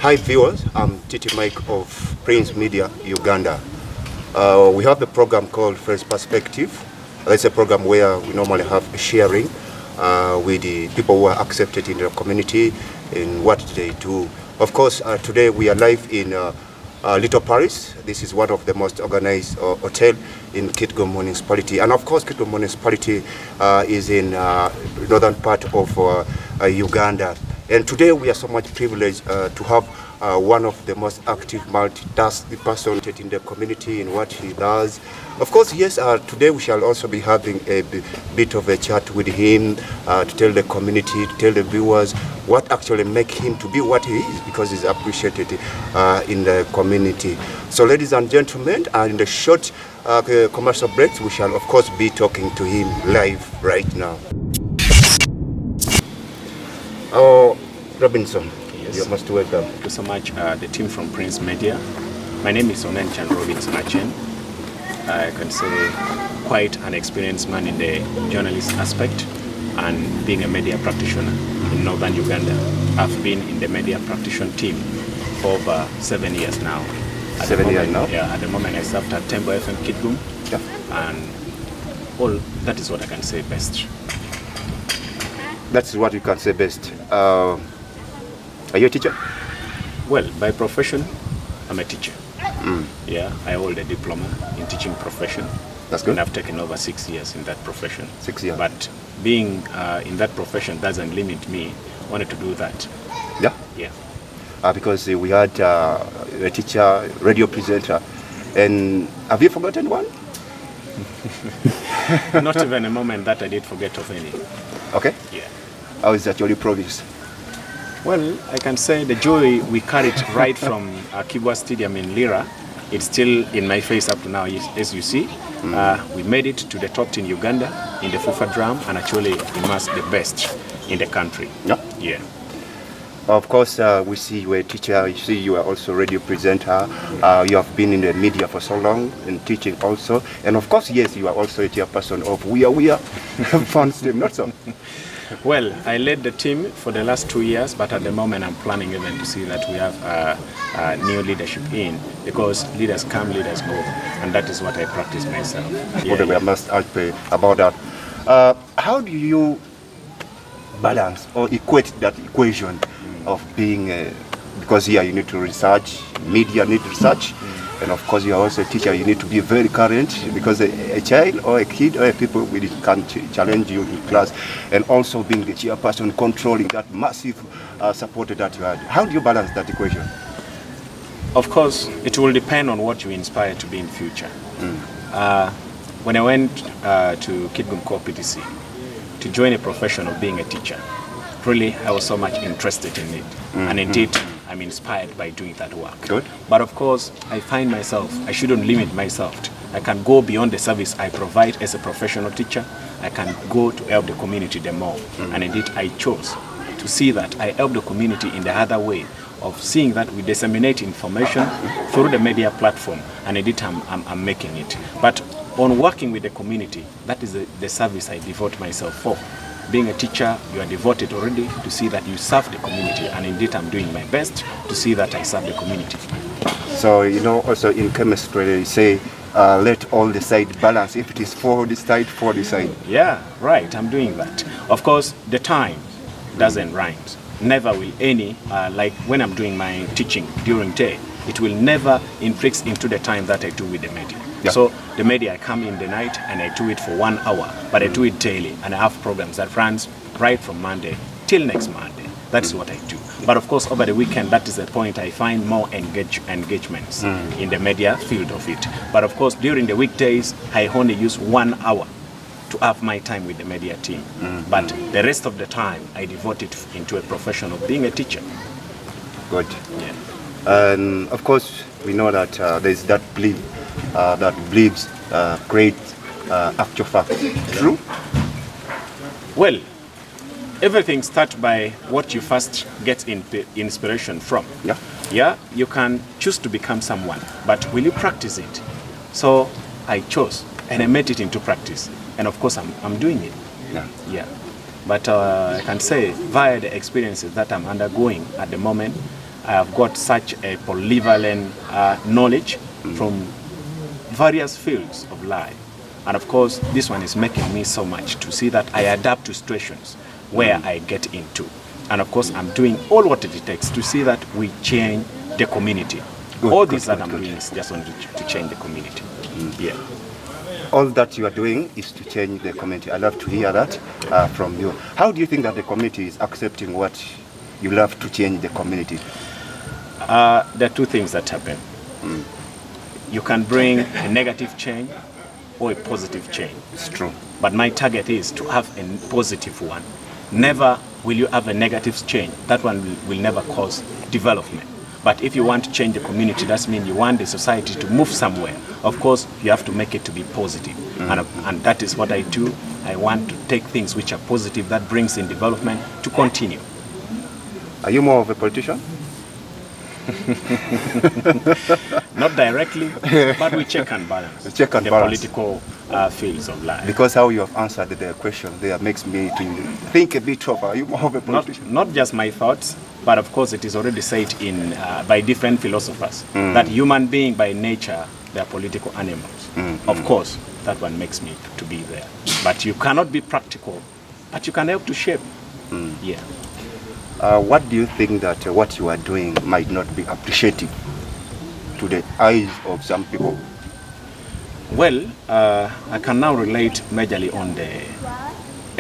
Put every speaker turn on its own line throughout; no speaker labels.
Hi viewers, I'm Titimike of Prince Media, Uganda. We have a program called First Perspective. That's a program where we normally have a sharing with the people who are accepted in the community in what they do. Of course, today we are live in Little Paris. This is one of the most organized hotel in Kitgum Municipality. And of course, Kitgum Municipality is in northern part of Uganda. And today we are so much privileged to have one of the most active multitasking person in the community in what he does. Of course, yes, today we shall also be having a bit of a chat with him to tell the community, to tell the viewers what actually makes him to be what he is, because he's appreciated in the community. So ladies and gentlemen, in the short commercial breaks, we shall of course be talking to him live right now. Oh, Robinson, yes. You're most welcome.
Thank you so much, the team from Prince Media. My name is Onenchan Robinson Achen. I can say quite an experienced man in the journalist aspect and being a media practitioner in northern Uganda. I've been in the media practitioner team for over 7 years now. At
7 years now?
Yeah, at the moment I served at Tembo FM Kitgum, yeah. And that is what I can say best.
That's what you can say best. Are you a teacher?
Well, by profession, I'm a teacher. Yeah, I hold a diploma in teaching profession.
That's good.
And I've taken over 6 years in that profession.
6 years.
But being in that profession doesn't limit me. I wanted to do that.
Yeah?
Yeah.
Because we had a teacher, radio presenter, and have you forgotten one?
Not even a moment that I did forget of any.
Okay.
Yeah.
How is that your progress?
Well, I can say the joy we carried right from Kibwa Stadium in Lira, it's still in my face up to now, as you see. We made it to the top in Uganda in the FUFA drum and actually amassed the best in the country.
Yeah.
Yeah.
Of course, we see you are a teacher, you see you are also a radio presenter, you have been in the media for so long, in teaching also, and of course, yes, you are also a chairperson of We Are Funds team, not so?
Well, I led the team for the last 2 years, but at the moment I'm planning even to see that we have new leadership in, because leaders come, leaders go, and that is what I practice myself.
I must ask about that. How do you balance or equate that equation of being, because here you need to research, media need research, and of course you are also a teacher, you need to be very current, because a child or a kid or a people really can challenge you in class, and also being the chairperson, controlling that massive support that you had. How do you balance that equation?
Of course, it will depend on what you inspire to be in future. When I went to Kitgum Core PTC to join a profession of being a teacher, really I was so much interested in it, and indeed I'm inspired by doing that work.
Good.
But of course, I find myself, I shouldn't limit myself. I can go beyond the service I provide as a professional teacher. I can go to help the community the more. And indeed, I chose to see that I help the community in the other way of seeing that we disseminate information through the media platform, and indeed I'm making it. But on working with the community, that is the service I devote myself for. Being a teacher, you are devoted already to see that you serve the community, and indeed I'm doing my best to see that I serve the community. So,
you know, also in chemistry they say, let all the side balance. If it is for this side, for this side. Yeah, right, I'm doing that. Of course, the time doesn't rhyme. Never will any, like when I'm doing my teaching during day, it will never inflict into the time that I do with the media. Yeah. So the media, I come in the night and I do it for 1 hour, but I do it daily, and I have programs that runs right from Monday till next Monday. That's what I do. But of course, over the weekend, that is the point I find more engagements in the media field of it. But of course, during the weekdays, I only use 1 hour to have my time with the media team. But the rest of the time, I devote it into a profession of being a teacher. Good. Yeah. And of course, we know that there's that belief that beliefs create actual facts. True? Well, everything starts by what you first get inspiration from. Yeah. Yeah, you can choose to become someone, but will you practice it? So I chose, and I made it into practice, and of course I'm doing it. Yeah. Yeah. But I can say via the experiences that I'm undergoing at the moment,
I have got such a polyvalent knowledge from various fields of life. And of course, this one is making me so much to see that I adapt to situations where I get into. And of course, I'm doing all what it takes to see that we change the community. All this that I'm doing is just only to change the community. Yeah.
All that you are doing is to change the community. I love to hear that from you. How do you think that the community is accepting what you love to change the community?
There are two things that happen. You can bring a negative change or a positive change.
It's true.
But my target is to have a positive one. Never will you have a negative change. That one will never cause development. But if you want to change the community, that means you want the society to move somewhere. Of course, you have to make it to be positive. And that is what I do. I want to take things which are positive, that brings in development, to continue.
Are you more of a politician?
Not directly, but we check and balance.
Check and
the
balance.
Political fields of life.
Because how you have answered the question there makes me to think a bit of, are you more of a politician?
Not just my thoughts, but of course it is already said in by different philosophers that human being by nature, they are political animals. Of course, that one makes me to be there. But you cannot be practical, but you can help to shape. Yeah.
What do you think that what you are doing might not be appreciated to the eyes of some people?
Well, I can now relate majorly on the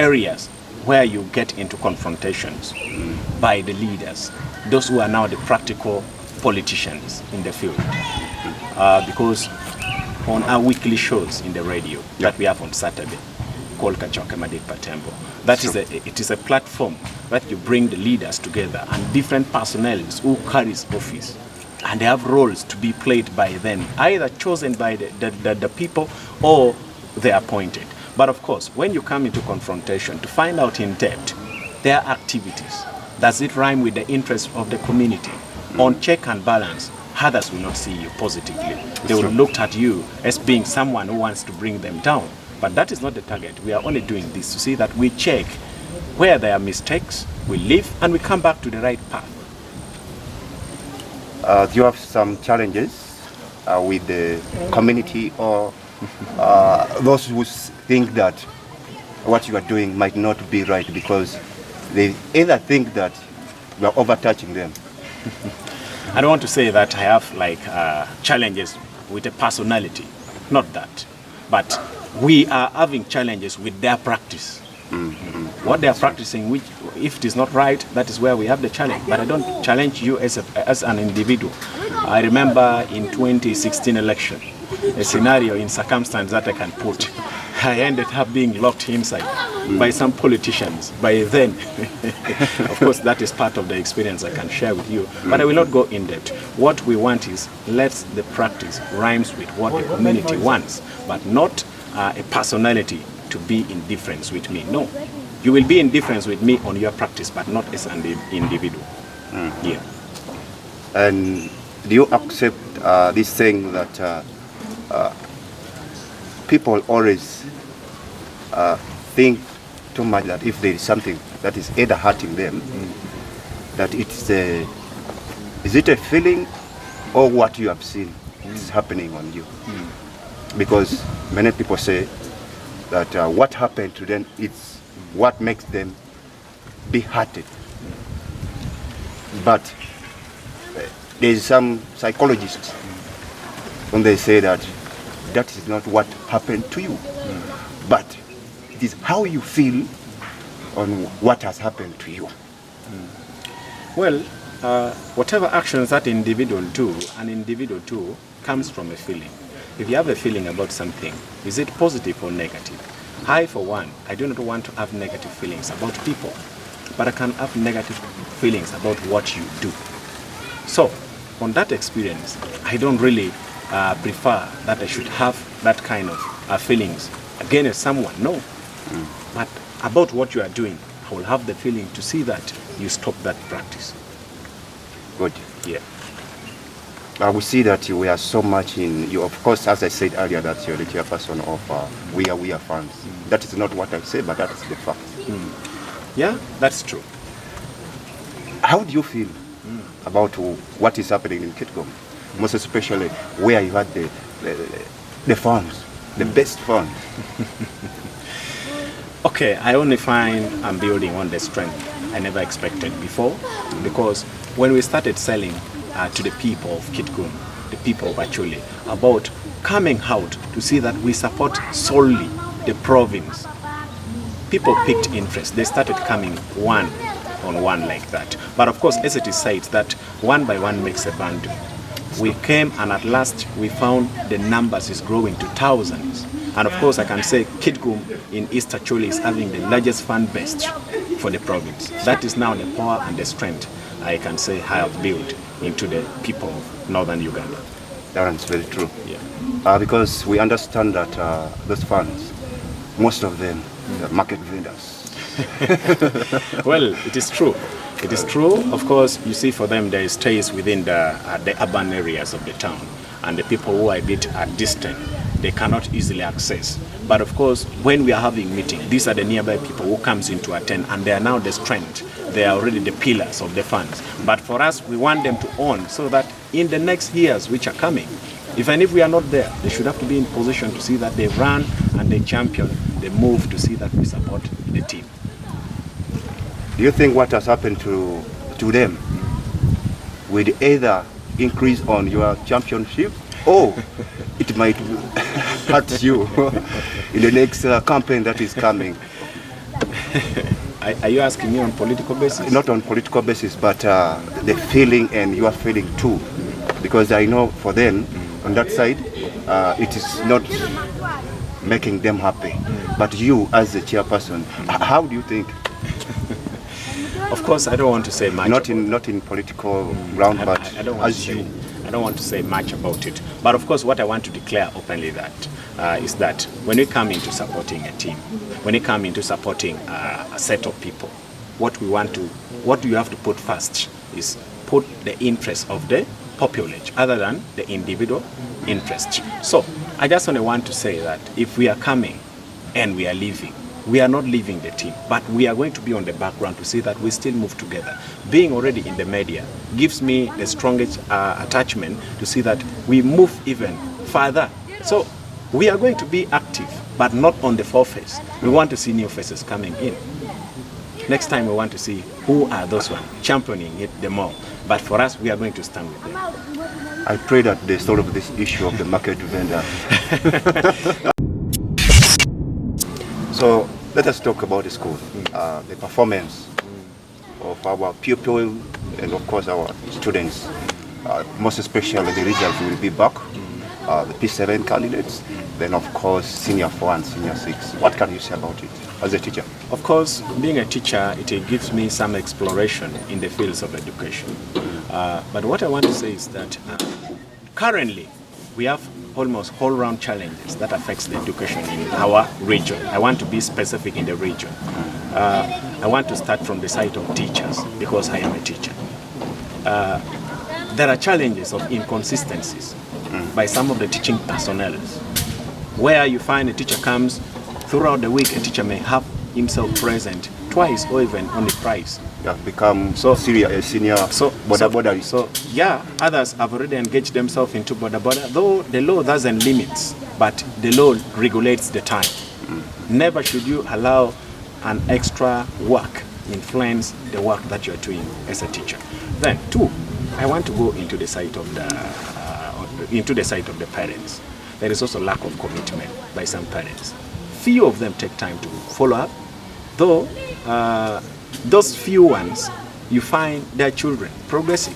areas where you get into confrontations by the leaders, those who are now the practical politicians in the field. Because on our weekly shows in the radio that we have on Saturday, called Kachokemade Patembo, it is a platform that you bring the leaders together and different personnel who carries office, and they have roles to be played by them, either chosen by the people or they are appointed. But of course, when you come into confrontation to find out in depth their activities, does it rhyme with the interests of the community? On check and balance, others will not see you positively. They will look at you as being someone who wants to bring them down. But that is not the target. We are only doing this to see that we check where there are mistakes, we leave, and we come back to the right path.
Do you have some challenges with the community or those who think that what you are doing might not be right because they either think that you are overtouching them?
I don't want to say that I have like challenges with a personality, not that. But we are having challenges with their practice. What they are practicing, which if it is not right, that is where we have the challenge. But I don't challenge you as an individual. I remember in 2016 election, a scenario in circumstance that I can put. I ended up being locked inside by some politicians. By then, of course, that is part of the experience I can share with you. But I will not go in depth. What we want is let the practice rhymes with what the community wants, but not a personality to be in difference with me. No, you will be in difference with me on your practice, but not as an individual. Yeah.
And do you accept this thing that people always think too much that if there is something that is either hurting them, that it's is it a feeling or what you have seen is happening on you? Because many people say that what happened to them is what makes them be hurted. But there's some psychologists when they say that that is not what happened to you, but it is how you feel on what has happened to you.
Well, whatever actions that individual do, an individual do, comes from a feeling. If you have a feeling about something, is it positive or negative? I, for one, I do not want to have negative feelings about people, but I can have negative feelings about what you do. So, on that experience, I don't really prefer that I should have that kind of feelings against someone, no. But about what you are doing, I will have the feeling to see that you stop that practice.
Good.
Yeah.
We see that you are so much in, you, of course, as I said earlier, that you're the chairperson of We Are Funds. That is not what I say, but that is the fact.
Yeah, that's true.
How do you feel about what is happening in Kitgum, most especially where you had the funds, the best funds.
Okay, I only find I'm building on the strength I never expected before, because when we started selling to the people of Kitgum, the people of Acholi, about coming out to see that we support solely the province, people picked interest. They started coming one on one like that. But of course, as it is said, that one by one makes a bundle. We came, and at last we found the numbers is growing to thousands. And of course, I can say Kitgum in East Acholi is having the largest fan base for the province. That is now the power and the strength I can say I have built into the people of northern Uganda.
That's very true.
Yeah.
Because we understand that those funds, most of them, are market vendors.
Well, it is true. It is true. Of course, you see, for them, there stays within the urban areas of the town, and the people who are a bit distant, they cannot easily access. But of course, when we are having meeting, these are the nearby people who comes in to attend, and they are now the strength. They are already the pillars of the funds. But for us, we want them to own, so that in the next years which are coming, even if we are not there, they should have to be in position to see that they run and they champion, they move to see that we support the team.
Do you think what has happened to them will either increase on your championship, or it might hurt you in the next campaign that is coming?
Are you asking me on political basis?
Not on political basis, but the feeling, and your feeling too. Because I know for them, on that side, it is not making them happy. But you, as the chairperson, how do you think?
Of course, I don't want to say much.
Not in political ground, but
I don't want to say much about it. But of course, what I want to declare openly is that when we come into supporting a team, when we come into supporting a set of people, what you have to put first is put the interest of the population other than the individual interest. So I just only want to say that if we are coming and we are leaving, we are not leaving the team, but we are going to be on the background to see that we still move together. Being already in the media gives me the strongest attachment to see that we move even further. So we are going to be active, but not on the foreface. We want to see new faces coming in. Next time we want to see who are those ones championing it the more. But for us, we are going to stand with them.
I pray that they solve this issue of the market vendor. So let us talk about the school, the performance of our pupils and of course our students. Most especially the results will be back, the P7 candidates, then of course Senior 4 and Senior 6. What can you say about it as a teacher?
Of course, being a teacher, it gives me some exploration in the fields of education. But what I want to say is that currently we have almost all-round challenges that affects the education in our region. I want to be specific in the region. I want to start from the side of teachers, because I am a teacher. There are challenges of inconsistencies by some of the teaching personnel, where you find a teacher comes throughout the week, a teacher may have himself present twice or even only thrice.
Become senior border.
So yeah, others have already engaged themselves into border, though the law doesn't limit, but the law regulates the time. Never should you allow an extra work influence the work that you're doing as a teacher. Then two, I want to go into the side of the parents. There is also lack of commitment by some parents. Few of them take time to follow up, though those few ones, you find their children progressing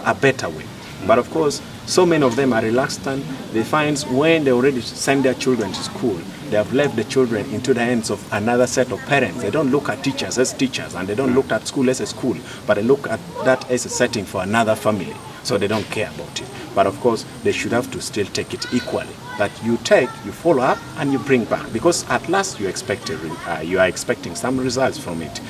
a better way. But of course, so many of them are reluctant. They find when they already send their children to school, they have left the children into the hands of another set of parents. They don't look at teachers as teachers, and they don't look at school as a school, but they look at that as a setting for another family. So they don't care about it. But of course, they should have to still take it equally. That you take, you follow up, and you bring back, because at last you are expecting some results from it.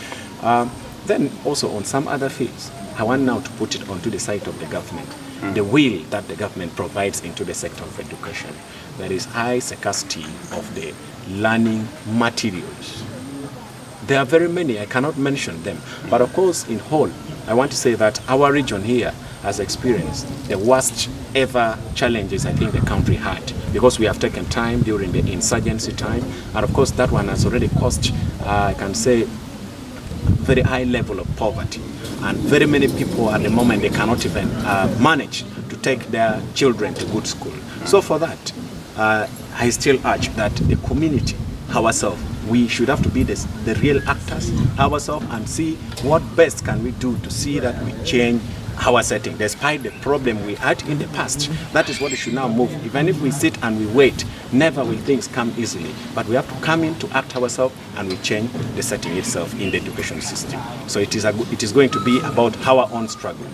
Then also on some other fields, I want now to put it onto the side of the government. The will that the government provides into the sector of education. There is high scarcity of the learning materials. There are very many, I cannot mention them. But of course, in whole, I want to say that our region here has experienced the worst ever challenges I think the country had, because we have taken time during the insurgency time, and of course that one has already caused, I can say, very high level of poverty, and very many people at the moment they cannot even manage to take their children to good school. So for that, I still urge that the community ourselves, we should have to be the real actors ourselves and see what best can we do to see that we change our setting, despite the problem we had in the past. That is what we should now move. Even if we sit and we wait, never will things come easily. But we have to come in to act ourselves, and we change the setting itself in the education system. So it is going to be about our own struggles.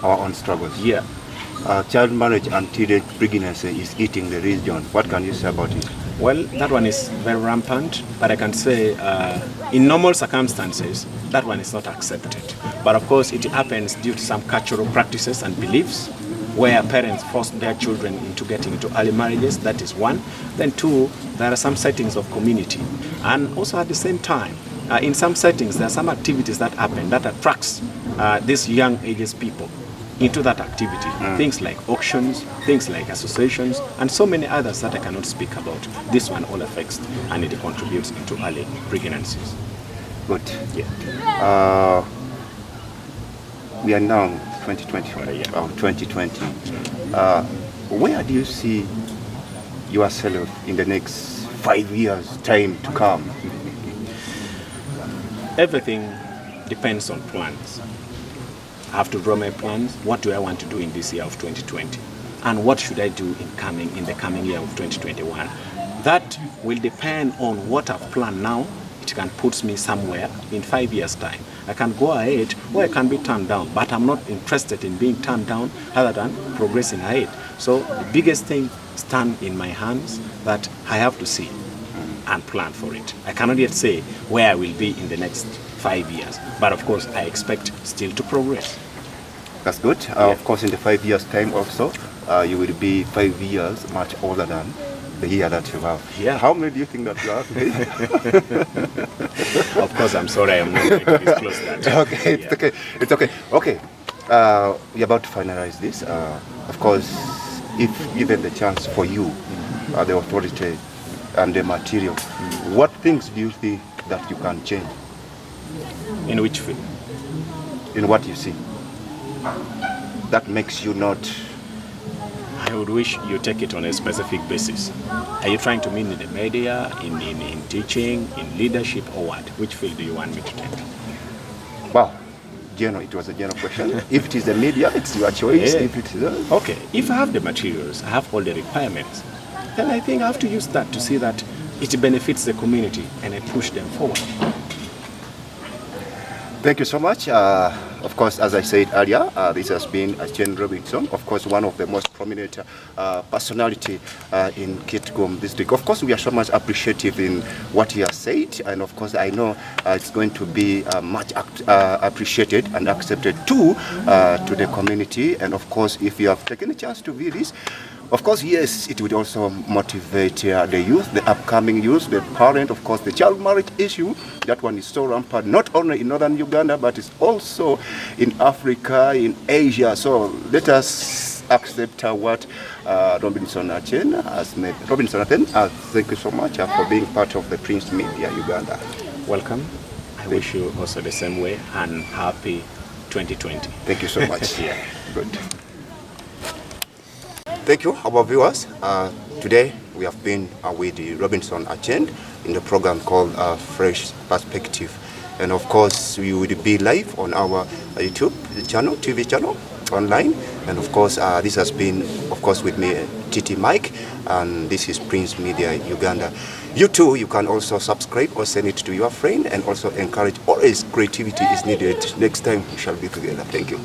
Our own struggles.
Yeah.
Child marriage and teenage pregnancy is eating the region. What can you say about it?
Well, that one is very rampant, but I can say in normal circumstances, that one is not accepted. But of course, it happens due to some cultural practices and beliefs where parents force their children into getting into early marriages. That is one. Then two, there are some settings of community. And also at the same time, in some settings, there are some activities that happen that attracts these young ages people into that activity. Things like auctions, things like associations, and so many others that I cannot speak about. This one all affects, and it contributes into early pregnancies.
Good.
Yeah.
We are now 2020. 2020. Where do you see yourself in the next 5 years' time to come?
Everything depends on plans. I have to draw my plans. What do I want to do in this year of 2020? And what should I do in the coming year of 2021? That will depend on what I've planned now. It can put me somewhere in 5 years' time. I can go ahead or I can be turned down, but I'm not interested in being turned down other than progressing ahead. So the biggest thing stands in my hands that I have to see and plan for it. I cannot yet say where I will be in the next 5 years, but of course I expect still to progress.
That's good. Of course, in the 5 years' time also, you will be 5 years much older than the year that you have.
Yeah.
How many do you think that you have?
Of course, I'm sorry, I'm not going to disclose that.
Okay, it's okay. It's okay. Okay, we're about to finalize this. Of course, if given the chance for you, the authority and the material, what things do you think that you can change?
In which field?
In what you see that makes you not.
I would wish you take it on a specific basis. Are you trying to mean in the media, in teaching, in leadership, or what? Which field do you want me to take?
Wow, general. It was a general question. If it is the media, it's your choice.
Yeah.
If it is
okay, if I have the materials, I have all the requirements, then I think I have to use that to see that it benefits the community and I push them forward.
Thank you so much. Of course, as I said earlier, this has been Chen Robinson, of course, one of the most prominent personality in Kitgum district. Of course, we are so much appreciative in what he has said, and of course, I know it's going to be much appreciated and accepted too to the community. And of course, if you have taken a chance to view this, of course, yes, it would also motivate the youth, the upcoming youth, the parent, of course, the child marriage issue. That one is so rampant, not only in northern Uganda, but it's also in Africa, in Asia. So let us accept what Robinson Achen has made. Robinson Achen, thank you so much for being part of the Prince Media Uganda.
Welcome. I wish you also the same way, and happy 2020.
Thank you so much.
Yeah.
Good. Thank you, our viewers. Today we have been with Robinson Achen in the program called Fresh Perspective. And of course, we will be live on our YouTube channel, TV channel, online. And of course, this has been, of course, with me, Titimike, and this is Prince Media Uganda. You too, you can also subscribe or send it to your friend, and also encourage. Always creativity is needed. Next time we shall be together. Thank you.